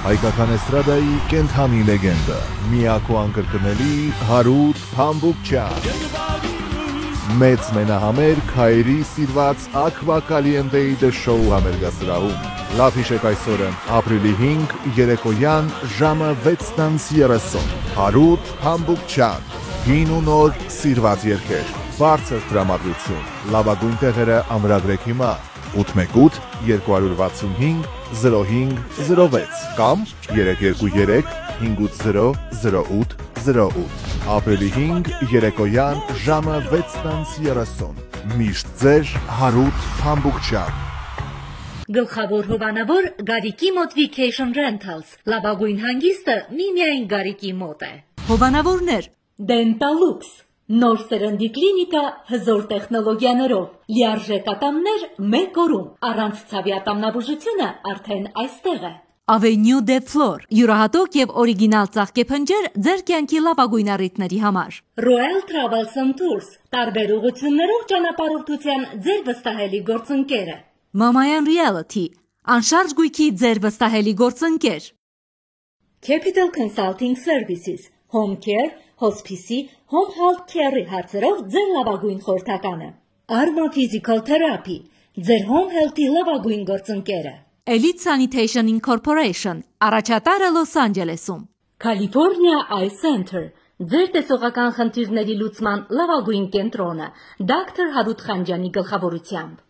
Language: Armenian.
Հայկական էստրադայի կենթանի լեգենդը, միակ ու անկրկնելի Հարութ Փամբուկչյան։ Մեծ մենահամերգ հայերի սիրված Ակվա Կալիենտեի դշոու համերգասրահում։ Լավ հիշեք այսօրը, ապրիլի 5 երեկոյան ժամը 6:30։ Հարութ Փամբուկչյան, հին ու նոր սիրված երգեր, բարձր տրամադրություն, լավագույն տեղերը ամրագրեք հիմա 818 265 0506 կամ 323 580 0808։ Ապրիլի 5 երեկոյան ժամը 6:30։ Միշտ ձեր Հարութ Փամբուկչյան։ Գլխավոր հովանավոր Գարիկի մոտ Vacation Rentals, լավագույն հանգիստը միմիայն Գարիկի մոտ է։ Հովանավորներ Dentalux, նոր սերնդի կլինիկա հզոր տեխնոլոգիաներով, լիարժեք ատամներ մեկ օրում, առանց ցավի ատամնաբուժությունը արդեն այստեղ է։ Avenue de Flor, յուրահատուկ եւ օրիգինալ ծաղկեփնջեր ձեր կյանքի լավագույն առիթների համար։ Royal Travels and Tours, տարբեր ուղղություններով ճանապարհորդության ձեր վստահելի գործընկերը։ Mamayan Realty, անշարժ գույքի ձեր վստահելի գործընկեր։ Capital Consulting Services, Home Care, Hospice, Home Health Care-ի հարցերով ձեր լավագույն խորհրդականը։ Arma Physical Therapy, ձեր Home Health-ի լավագույն գործընկերը։ Elite Sanitation Incorporation, առաջատարը Լոս Անջելեսում։ California Eye Center, ձեր տեսողական խնդիրների լուծման լավագույն կենտրոնը, Դոկտոր Հարութ Խանջյանի գլխավորությամբ։